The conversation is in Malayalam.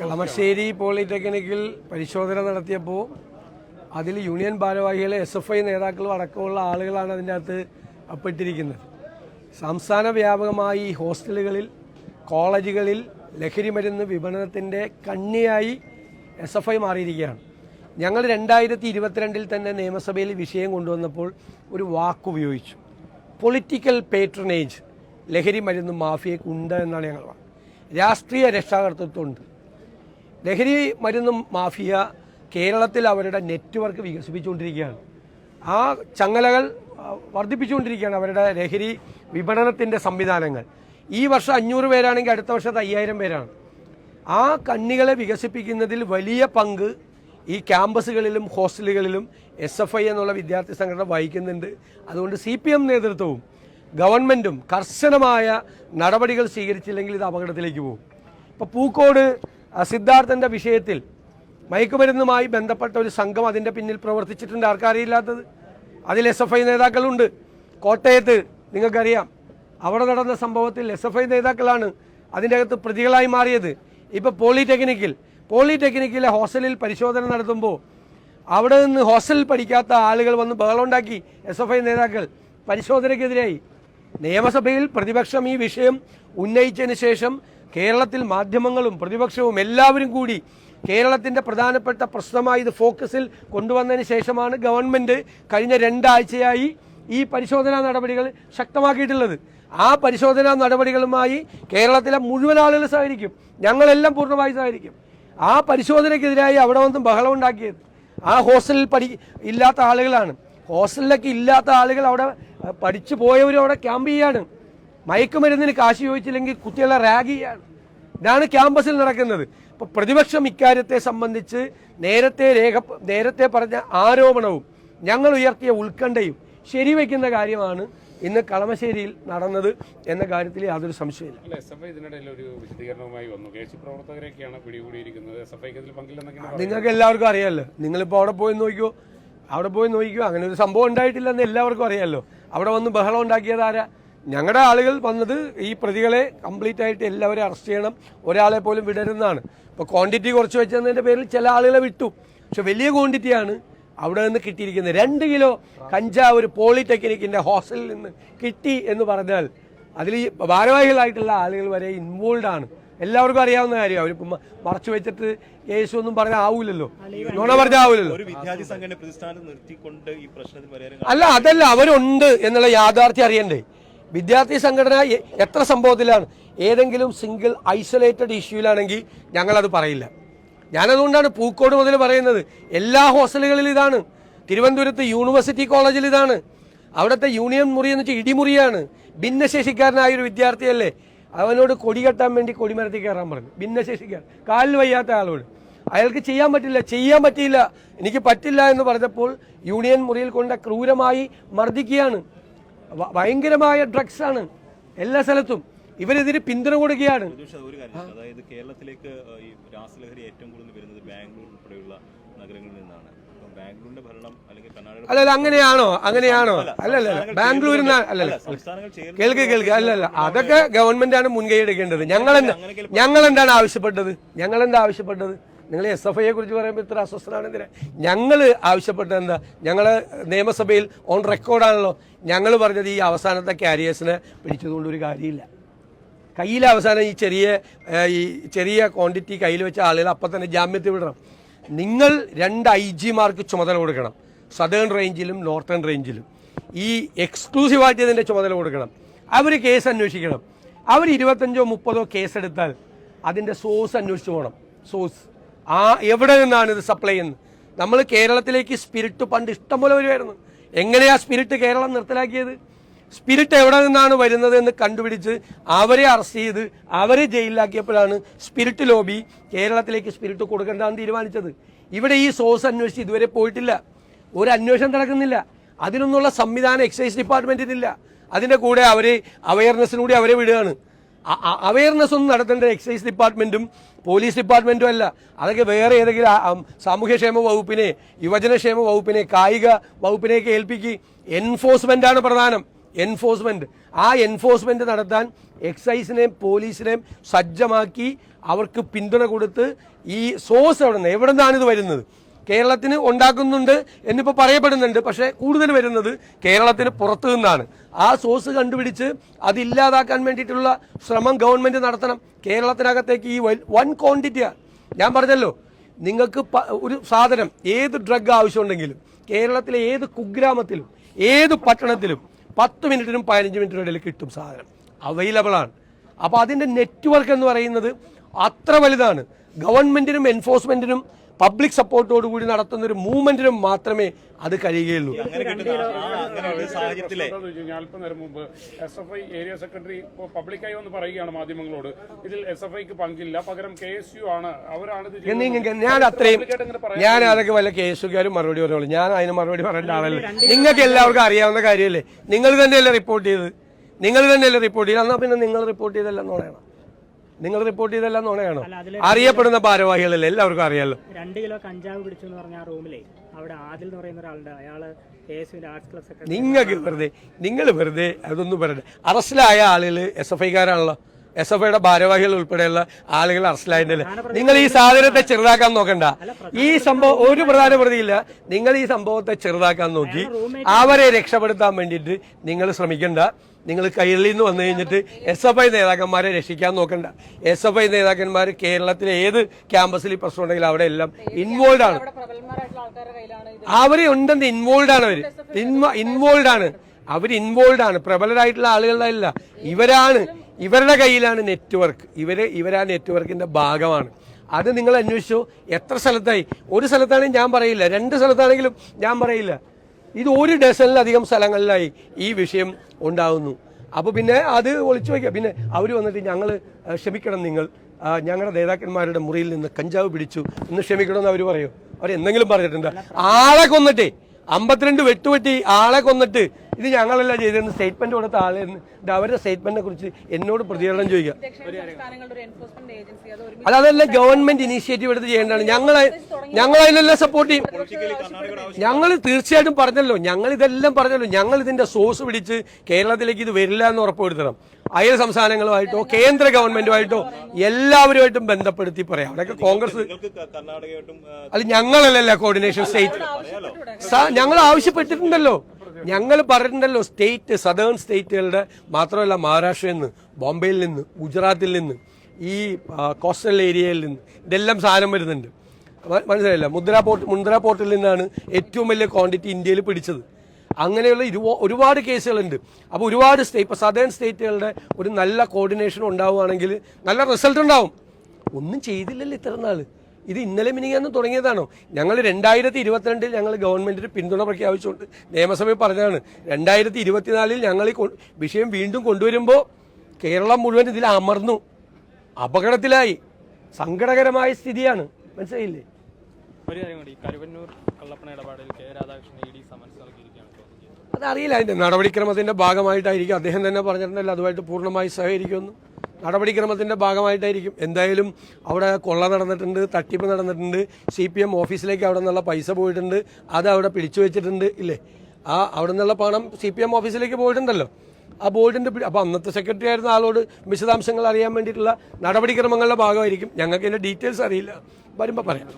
കളമശ്ശേരി പോളിടെക്നിക്കിൽ പരിശോധന നടത്തിയപ്പോൾ അതിൽ യൂണിയൻ ഭാരവാഹികളെ SFI നേതാക്കളും അടക്കമുള്ള ആളുകളാണ് അതിൻ്റെ അകത്ത് പെട്ടിരിക്കുന്നത്. സംസ്ഥാന വ്യാപകമായി ഹോസ്റ്റലുകളിൽ, കോളേജുകളിൽ ലഹരി മരുന്ന് വിപണനത്തിൻ്റെ കണ്ണിയായി SFI മാറിയിരിക്കുകയാണ്. ഞങ്ങൾ 2022 തന്നെ നിയമസഭയിൽ വിഷയം കൊണ്ടുവന്നപ്പോൾ ഒരു വാക്കുപയോഗിച്ചു, പൊളിറ്റിക്കൽ പേട്രണേജ് ലഹരി മരുന്ന് മാഫിയയ്ക്ക് ഉണ്ട് എന്നാണ് ഞങ്ങൾ പറഞ്ഞത്. രാഷ്ട്രീയ രക്ഷാകർതൃത്വമുണ്ട്. ലഹരി മരുന്ന് മാഫിയ കേരളത്തിൽ അവരുടെ നെറ്റ്വർക്ക് വികസിപ്പിച്ചുകൊണ്ടിരിക്കുകയാണ്. ആ ചങ്ങലകൾ വർദ്ധിപ്പിച്ചുകൊണ്ടിരിക്കുകയാണ് അവരുടെ ലഹരി വിപണനത്തിൻ്റെ സംവിധാനങ്ങൾ. ഈ വർഷം 500 പേരാണെങ്കിൽ അടുത്ത വർഷത്തെ 5000 പേരാണ്. ആ കണ്ണികളെ വികസിപ്പിക്കുന്നതിൽ വലിയ പങ്ക് ഈ ക്യാമ്പസുകളിലും ഹോസ്റ്റലുകളിലും SFI എന്നുള്ള വിദ്യാർത്ഥി സംഘടന വഹിക്കുന്നുണ്ട്. അതുകൊണ്ട് CPM നേതൃത്വവും ഗവൺമെൻറ്റും കർശനമായ നടപടികൾ സ്വീകരിച്ചില്ലെങ്കിൽ ഇത് അപകടത്തിലേക്ക് പോകും. ഇപ്പോൾ പൂക്കോട് സിദ്ധാർത്ഥൻ്റെ വിഷയത്തിൽ മയക്കുമരുന്നുമായി ബന്ധപ്പെട്ട ഒരു സംഘം അതിൻ്റെ പിന്നിൽ പ്രവർത്തിച്ചിട്ടുണ്ട്. ആർക്കറിയില്ലാത്തത്? അതിൽ SFI നേതാക്കളുണ്ട്. കോട്ടയത്ത് നിങ്ങൾക്കറിയാം, അവിടെ നടന്ന സംഭവത്തിൽ SFI നേതാക്കളാണ് അതിൻ്റെ അകത്ത് പ്രതികളായി മാറിയത്. ഇപ്പോൾ പോളിടെക്നിക്കിലെ ഹോസ്റ്റലിൽ പരിശോധന നടത്തുമ്പോൾ അവിടെ നിന്ന് ഹോസ്റ്റലിൽ പഠിക്കാത്ത ആളുകൾ വന്ന് ബഹളമുണ്ടാക്കി. SFI നേതാക്കൾ പരിശോധനയ്ക്കെതിരായി. നിയമസഭയിൽ പ്രതിപക്ഷം ഈ വിഷയം ഉന്നയിച്ചതിന് ശേഷം കേരളത്തിൽ മാധ്യമങ്ങളും പ്രതിപക്ഷവും എല്ലാവരും കൂടി കേരളത്തിൻ്റെ പ്രധാനപ്പെട്ട പ്രശ്നമായി ഇത് ഫോക്കസിൽ കൊണ്ടുവന്നതിന് ശേഷമാണ് ഗവൺമെൻറ് കഴിഞ്ഞ 2 ആഴ്ചയായി ഈ പരിശോധനാ നടപടികൾ ശക്തമാക്കിയിട്ടുള്ളത്. ആ പരിശോധനാ നടപടികളുമായി കേരളത്തിലെ മുഴുവൻ ആളുകൾ സഹകരിക്കും. ഞങ്ങളെല്ലാം പൂർണ്ണമായി സഹകരിക്കും. ആ പരിശോധനയ്ക്കെതിരായി അവിടെ വന്ന് ബഹളം ഉണ്ടാക്കിയത് ആ ഹോസ്റ്റലിൽ ഇല്ലാത്ത ആളുകളാണ്. ഹോസ്റ്റലിലൊക്കെ ഇല്ലാത്ത ആളുകൾ അവിടെ പഠിച്ചു പോയവരും അവിടെ ക്യാമ്പ് ചെയ്യാണ്. മയക്കുമരുന്നിന് കാശ് ചോദിച്ചില്ലെങ്കിൽ കുട്ടികളെ റാഗ് ചെയ്യാണ്. ഇതാണ് ക്യാമ്പസിൽ നടക്കുന്നത്. ഇപ്പോൾ പ്രതിപക്ഷം ഇക്കാര്യത്തെ സംബന്ധിച്ച് നേരത്തെ പറഞ്ഞ ആരോപണവും ഞങ്ങൾ ഉയർത്തിയ ഉത്കണ്ഠയും ശരിവെക്കുന്ന കാര്യമാണ് ഇന്ന് കളമശ്ശേരിയിൽ നടന്നത് എന്ന കാര്യത്തിൽ യാതൊരു സംശയമില്ല. നിങ്ങൾക്ക് എല്ലാവർക്കും അറിയാമല്ലോ. നിങ്ങളിപ്പോൾ അവിടെ പോയി നോക്കിയോ, അങ്ങനെ ഒരു സംഭവം ഉണ്ടായിട്ടില്ലെന്ന് എല്ലാവർക്കും അറിയാമല്ലോ. അവിടെ വന്ന് ബഹളം ഉണ്ടാക്കിയത് ആരാ? ഞങ്ങളുടെ ആളുകൾ വന്നത് ഈ പ്രതികളെ കംപ്ലീറ്റ് ആയിട്ട് എല്ലാവരും അറസ്റ്റ് ചെയ്യണം, ഒരാളെ പോലും വിടരുന്നതാണ്. ഇപ്പോൾ ക്വാണ്ടിറ്റി കുറച്ച് വെച്ചതിൻ്റെ പേരിൽ ചില ആളുകളെ വിട്ടു. പക്ഷെ വലിയ ക്വാണ്ടിറ്റിയാണ് അവിടെ നിന്ന് കിട്ടിയിരിക്കുന്നത്. 2 കിലോ കഞ്ചാവ് ഒരു പോളിടെക്നിക്കിൻ്റെ ഹോസ്റ്റലിൽ നിന്ന് കിട്ടി എന്ന് പറഞ്ഞാൽ അതിൽ ഈ ഭാരവാഹികളായിട്ടുള്ള ആളുകൾ വരെ ഇൻവോൾവ് ആണ്. എല്ലാവർക്കും അറിയാവുന്ന കാര്യം. അവരിപ്പം മറച്ചു വെച്ചിട്ട് കേസൊന്നും പറഞ്ഞാൽ ആവൂലല്ലോ, നുണ പറഞ്ഞാൽ ആവൂലല്ലോ. അല്ല, അതല്ല, അവരുണ്ട് എന്നുള്ള യാഥാർത്ഥ്യം അറിയണ്ടേ? വിദ്യാർത്ഥി സംഘടന എത്ര സംഭവത്തിലാണ്? ഏതെങ്കിലും സിംഗിൾ ഐസൊലേറ്റഡ് ഇഷ്യൂലാണെങ്കിൽ ഞങ്ങളത് പറയില്ല. ഞാനതുകൊണ്ടാണ് പൂക്കോട് മുതൽ പറയുന്നത്. എല്ലാ ഹോസ്റ്റലുകളിലും ഇതാണ്. തിരുവനന്തപുരത്ത് യൂണിവേഴ്സിറ്റി കോളേജിൽ ഇതാണ്. അവിടുത്തെ യൂണിയൻ മുറി എന്ന് വെച്ചാൽ ഇടിമുറിയാണ്. ഭിന്നശേഷിക്കാരനായൊരു വിദ്യാർത്ഥിയല്ലേ, അവനോട് കൊടി കെട്ടാൻ വേണ്ടി കൊടിമരത്തിൽ കയറാൻ പറഞ്ഞു. ഭിന്നശേഷിക്കാരൻ, കാലിൽ വയ്യാത്ത ആളോട്. അയാൾക്ക് ചെയ്യാൻ പറ്റിയില്ല, എനിക്ക് പറ്റില്ല എന്ന് പറഞ്ഞപ്പോൾ യൂണിയൻ മുറിയിൽ കൊണ്ട് ക്രൂരമായി മർദ്ദിക്കുകയാണ്. ഭയങ്കരമായ ഡ്രഗ്സാണ് എല്ലാ സ്ഥലത്തും. ഇവരെതിരെ പിന്തുണ കൊടുക്കുകയാണ്. അതായത് കേരളത്തിലേക്ക് ഈ രാസലഹരി ഏറ്റവും കൂടുതൽ വരുന്നത് ബാംഗ്ലൂർ ഉൾപ്പെടെയുള്ള നഗരങ്ങളിൽ നിന്നാണ്. ബാംഗ്ലൂരിന്റെ ഭരണം അല്ലെങ്കിൽ അല്ലല്ല, അങ്ങനെയാണോ? അല്ലല്ല, ബാംഗ്ലൂരിൽ നിന്ന് അല്ലല്ല. കേൾക്ക് അല്ലല്ല, അതൊക്കെ ഗവൺമെന്റാണ് മുൻകൈ എടുക്കേണ്ടത്. ഞങ്ങൾ എന്താണ് ആവശ്യപ്പെട്ടത്? നിങ്ങൾ SFIയെ കുറിച്ച് പറയുമ്പോൾ ഇത്ര അസ്വസ്ഥനാണ് എന്തിനാ? ഞങ്ങൾ ആവശ്യപ്പെട്ടത് എന്താ? ഞങ്ങൾ നിയമസഭയിൽ ഓൺ റെക്കോർഡാണല്ലോ. ഞങ്ങൾ പറഞ്ഞത് ഈ അവസാനത്തെ കാരിയേഴ്സിനെ പിടിച്ചതുകൊണ്ട് ഒരു കാര്യമില്ല. കയ്യിൽ അവസാനം ഈ ചെറിയ ക്വാണ്ടിറ്റി കയ്യിൽ വെച്ച ആളുകൾ അപ്പം തന്നെ ജാമ്യത്തിൽ വിടണം. നിങ്ങൾ 2 IG ചുമതല കൊടുക്കണം, സദേൺ റേഞ്ചിലും നോർത്തേൺ റേഞ്ചിലും. ഈ എക്സ്ക്ലൂസീവായിട്ട് ഇതിൻ്റെ ചുമതല കൊടുക്കണം. അവർ കേസ് അന്വേഷിക്കണം. അവർ 25 or 30 കേസെടുത്താൽ അതിൻ്റെ സോഴ്സ് അന്വേഷിച്ച് പോകണം. സോഴ്സ് എവിടെ നിന്നാണ് ഇത് സപ്ലൈ ചെയ്യുന്നത്? നമ്മൾ കേരളത്തിലേക്ക് സ്പിരിറ്റ് പണ്ട് ഇഷ്ടംപോലെ വരുമായിരുന്നു. എങ്ങനെയാണ് സ്പിരിറ്റ് കേരളം നിർത്തലാക്കിയത്? സ്പിരിറ്റ് എവിടെ നിന്നാണ് വരുന്നത് എന്ന് കണ്ടുപിടിച്ച് അവരെ അറസ്റ്റ് ചെയ്ത് അവരെ ജയിലിലാക്കിയപ്പോഴാണ് സ്പിരിറ്റ് ലോബി കേരളത്തിലേക്ക് സ്പിരിറ്റ് കൊടുക്കേണ്ടതെന്ന് തീരുമാനിച്ചത്. ഇവിടെ ഈ സോഴ്സ് അന്വേഷിച്ച് ഇതുവരെ പോയിട്ടില്ല. ഒരു അന്വേഷണം നടക്കുന്നില്ല. അതിനൊന്നുള്ള സംവിധാനം എക്സൈസ് ഡിപ്പാർട്ട്മെന്റിനില്ല. അതിൻ്റെ കൂടെ അവയർനെസ്സിലൂടെ അവരെ വിടുകയാണ്. അവയർനെസ് ഒന്നും നടത്തേണ്ട എക്സൈസ് ഡിപ്പാർട്ട്മെന്റും പോലീസ് ഡിപ്പാർട്ട്മെന്റും അല്ല. അതൊക്കെ വേറെ ഏതെങ്കിലും സാമൂഹ്യക്ഷേമ വകുപ്പിനെ, യുവജനക്ഷേമ വകുപ്പിനെ, കായിക വകുപ്പിനെയൊക്കെ ഏൽപ്പിക്കുക. എൻഫോഴ്സ്മെന്റ് ആണ് പ്രധാനം. എൻഫോഴ്സ്മെന്റ്. ആ എൻഫോഴ്സ്മെന്റ് നടത്താൻ എക്സൈസിനെയും പോലീസിനെയും സജ്ജമാക്കി അവർക്ക് പിന്തുണ കൊടുത്ത് ഈ സോഴ്സ് എവിടെ നിന്നാണ് ഇത് വരുന്നത്, കേരളത്തിന് ഉണ്ടാക്കുന്നുണ്ട് എന്നിപ്പോൾ പറയപ്പെടുന്നുണ്ട്. പക്ഷേ കൂടുതൽ വരുന്നത് കേരളത്തിന് പുറത്തു നിന്നാണ്. ആ സോഴ്സ് കണ്ടുപിടിച്ച് അതില്ലാതാക്കാൻ വേണ്ടിയിട്ടുള്ള ശ്രമം ഗവൺമെന്റ് നടത്തണം. കേരളത്തിനകത്തേക്ക് ഈ വൻ ക്വാണ്ടിറ്റിയാണ്. ഞാൻ പറഞ്ഞല്ലോ, നിങ്ങൾക്ക് ഒരു സാധനം, ഏത് ഡ്രഗ് ആവശ്യമുണ്ടെങ്കിലും കേരളത്തിലെ ഏത് കുഗ്രാമത്തിലും ഏത് പട്ടണത്തിലും 10 മിനിറ്റിനും 15 മിനിറ്റിനും ഇടയിൽ കിട്ടും. സാധനം അവൈലബിൾ ആണ്. അപ്പോൾ അതിൻ്റെ നെറ്റ്വർക്ക് എന്ന് പറയുന്നത് അത്ര വലുതാണ്. ഗവൺമെന്റിനും എൻഫോഴ്സ്മെന്റിനും പബ്ലിക് സപ്പോർട്ടോടുകൂടി നടത്തുന്ന ഒരു മൂവ്മെന്റിനും മാത്രമേ അത് കഴിയുകയുള്ളൂ. അല്പനേരം മുമ്പ് SFI ഏരിയ സെക്രട്ടറി പബ്ലിക്കായി ഒന്ന് പറയുകയാണ് മാധ്യമങ്ങളോട്, ഇതിൽ SFIക്ക് പങ്കില്ല, പകരം KSU ആണ്, അവരാണ്. ഞാൻ അതൊക്കെ വല്ല KSUക്കാരും മറുപടി പറഞ്ഞോളൂ. ഞാൻ അതിന് മറുപടി പറയേണ്ട ആളല്ലേ. നിങ്ങൾക്ക് എല്ലാവർക്കും അറിയാവുന്ന കാര്യമല്ലേ. നിങ്ങൾ തന്നെയല്ലേ റിപ്പോർട്ട് ചെയ്തത്. എന്നാൽ പിന്നെ നിങ്ങൾ റിപ്പോർട്ട് ചെയ്തല്ല നോണയാണോ? നിങ്ങൾ റിപ്പോർട്ട് ചെയ്തെല്ലാം നോണയാണോ? അറിയപ്പെടുന്ന ഭാരവാഹികളല്ലേ, എല്ലാവർക്കും അറിയാലോ. 2 കിലോ കഞ്ചാവ് പിടിച്ചു എന്ന് പറഞ്ഞ ആ റൂമിലെ അവിടെ ആദിൽ എന്ന് പറയുന്ന ഒരാളുടെ, അയാള് KSUവിന്റെ ആർട്സ് ക്ലബ് സെക്രട്ടറി. നിങ്ങൾ വെറുതെ അതൊന്നും പറയട്ടെ. അറസ്റ്റിലായ ആളുകൾ SFIക്കാരാണല്ലോ. SFIയുടെ ഭാരവാഹികൾ ഉൾപ്പെടെയുള്ള ആളുകൾ അറസ്റ്റിലായിട്ടല്ലേ. നിങ്ങൾ ഈ സാധനത്തെ ചെറുതാക്കാൻ നോക്കണ്ട. ഈ സംഭവം ഒരു പ്രധാന പ്രതിയില്ല. നിങ്ങൾ ഈ സംഭവത്തെ ചെറുതാക്കാൻ നോക്കി അവരെ രക്ഷപ്പെടുത്താൻ വേണ്ടിയിട്ട് നിങ്ങൾ ശ്രമിക്കണ്ട. നിങ്ങൾ കൈരളിയിൽ നിന്ന് വന്നു കഴിഞ്ഞിട്ട് SFI നേതാക്കന്മാരെ രക്ഷിക്കാൻ നോക്കണ്ട. SFI നേതാക്കന്മാർ കേരളത്തിലെ ഏത് ക്യാമ്പസിൽ ഈ പ്രശ്നം ഉണ്ടെങ്കിലും അവിടെ എല്ലാം ഇൻവോൾവ് ആണ്. അവരെ ഉണ്ടെന്ന് ഇൻവോൾവ് ആണ്. അവർ ഇൻവോൾവ് ആണ്. പ്രബലരായിട്ടുള്ള ആളുകളുടെ അല്ല. ഇവരുടെ കയ്യിലാണ് നെറ്റ്വർക്ക്. ഇവരാ നെറ്റ്വർക്കിന്റെ ഭാഗമാണ്. അത് നിങ്ങൾ അന്വേഷിച്ചോ. എത്ര സ്ഥലത്തായി? ഒരു സ്ഥലത്താണെങ്കിൽ ഞാൻ പറയില്ല, 2 സ്ഥലത്താണെങ്കിലും ഞാൻ പറയില്ല. ഇത് 1 ഡസനിലധികം സ്ഥലങ്ങളിലായി ഈ വിഷയം ഉണ്ടാകുന്നു. അപ്പോൾ പിന്നെ അത് ഒളിച്ചു വയ്ക്കുക. പിന്നെ അവർ വന്നിട്ട് ഞങ്ങൾ ക്ഷമിക്കണം, നിങ്ങൾ ഞങ്ങളുടെ നേതാക്കന്മാരുടെ മുറിയിൽ നിന്ന് കഞ്ചാവ് പിടിച്ചു എന്ന് ക്ഷമിക്കണമെന്ന് അവർ പറയും. അവരെന്തെങ്കിലും പറഞ്ഞിട്ടുണ്ട്? ആളെ കൊന്നിട്ടേ 52 വെട്ടുവെട്ടി ആളെ കൊന്നിട്ട് ഇത് ഞങ്ങളല്ല ചെയ്തതെന്ന് സ്റ്റേറ്റ്മെന്റ് കൊടുത്ത ആളെ അവരുടെ സ്റ്റേറ്റ്മെന്റിനെ കുറിച്ച് എന്നോട് പ്രതികരണം ചോദിക്കുക. അതല്ല ഗവൺമെന്റ് ഇനീഷ്യേറ്റീവ് എടുത്ത് ചെയ്യേണ്ടതാണ്. ഞങ്ങൾ അതിനെല്ലാം സപ്പോർട്ട് ചെയ്യും. ഞങ്ങൾ തീർച്ചയായിട്ടും പറഞ്ഞല്ലോ, ഞങ്ങൾ ഇതിന്റെ സോഴ്സ് പിടിച്ച് കേരളത്തിലേക്ക് ഇത് വരില്ല എന്ന് ഉറപ്പുവരുത്തണം. അയൽ സംസ്ഥാനങ്ങളുമായിട്ടോ കേന്ദ്ര ഗവൺമെന്റുമായിട്ടോ എല്ലാവരുമായിട്ടും ബന്ധപ്പെടുത്തി പറയാം. അവിടെയൊക്കെ കോൺഗ്രസ് അല്ല, ഞങ്ങളല്ല കോർഡിനേഷൻ സ്റ്റേറ്റ്. ഞങ്ങൾ ആവശ്യപ്പെട്ടിട്ടുണ്ടല്ലോ, ഞങ്ങൾ പറഞ്ഞിട്ടുണ്ടല്ലോ. സദേൺ സ്റ്റേറ്റുകളുടെ മാത്രമല്ല, മഹാരാഷ്ട്രയിൽ നിന്ന്, ബോംബെയിൽ നിന്ന്, ഗുജറാത്തിൽ നിന്ന്, ഈ കോസ്റ്റൽ ഏരിയയിൽ നിന്ന് ഇതെല്ലാം സാധനം വരുന്നുണ്ട്. മനസ്സിലായില്ല. മുന്ദ്ര പോർട്ടിൽ നിന്നാണ് ഏറ്റവും വലിയ ക്വാണ്ടിറ്റി ഇന്ത്യയിൽ പിടിച്ചത്. അങ്ങനെയുള്ള ഒരുപാട് കേസുകളുണ്ട്. അപ്പോൾ ഒരുപാട് ഇപ്പോൾ സദേൺ സ്റ്റേറ്റുകളുടെ ഒരു നല്ല കോർഡിനേഷൻ ഉണ്ടാവുകയാണെങ്കിൽ നല്ല റിസൾട്ട് ഉണ്ടാവും. ഒന്നും ചെയ്തില്ലല്ലോ ഇത്ര നാൾ. ഇത് ഇന്നലെ മിനിങ്ങാന്ന് തുടങ്ങിയതാണോ? ഞങ്ങൾ 2022 ഞങ്ങൾ ഗവൺമെന്റിന് പിന്തുണ പ്രഖ്യാപിച്ചുകൊണ്ട് നിയമസഭയിൽ പറഞ്ഞതാണ്. 2024 ഞങ്ങൾ ഈ വിഷയം വീണ്ടും കൊണ്ടുവരുമ്പോൾ കേരളം മുഴുവൻ ഇതിൽ അമർന്നു, അപകടത്തിലായി. സങ്കടകരമായ സ്ഥിതിയാണ്. മനസ്സിലായില്ലേ? ഒരു കാര്യം കൂടി, കരുവന്നൂർ കള്ളപ്പണ ഇടപാടിൽ കെ രാധാകൃഷ്ണൻ ED സമൻസ് നൽകിയിരിക്കുകയാണ്. അതറിയില്ല. അതിന്റെ നടപടിക്രമത്തിന്റെ ഭാഗമായിട്ടായിരിക്കും. അദ്ദേഹം തന്നെ പറഞ്ഞിട്ടുണ്ടല്ലോ അതുമായിട്ട് പൂർണ്ണമായി സഹകരിക്കുമെന്ന്. നടപടിക്രമത്തിന്റെ ഭാഗമായിട്ടായിരിക്കും. എന്തായാലും അവിടെ കൊള്ള നടന്നിട്ടുണ്ട്, തട്ടിപ്പ് നടന്നിട്ടുണ്ട്. CPM ഓഫീസിലേക്ക് അവിടെ നിന്നുള്ള പൈസ പോയിട്ടുണ്ട്, അത് അവിടെ പിടിച്ചു വെച്ചിട്ടുണ്ട് ഇല്ലേ. അവിടെ നിന്നുള്ള പണം CPM ഓഫീസിലേക്ക് പോയിട്ടുണ്ടല്ലോ. ആ ബോർഡിന്റെ അപ്പോൾ അന്നത്തെ സെക്രട്ടറി ആയിരുന്ന ആളോട് വിശദാംശങ്ങൾ അറിയാൻ വേണ്ടിയിട്ടുള്ള നടപടിക്രമങ്ങളുടെ ഭാഗമായിരിക്കും. ഞങ്ങൾക്ക് ഇതിന്റെ ഡീറ്റെയിൽസ് അറിയില്ല, വരുമ്പോൾ പറയാം.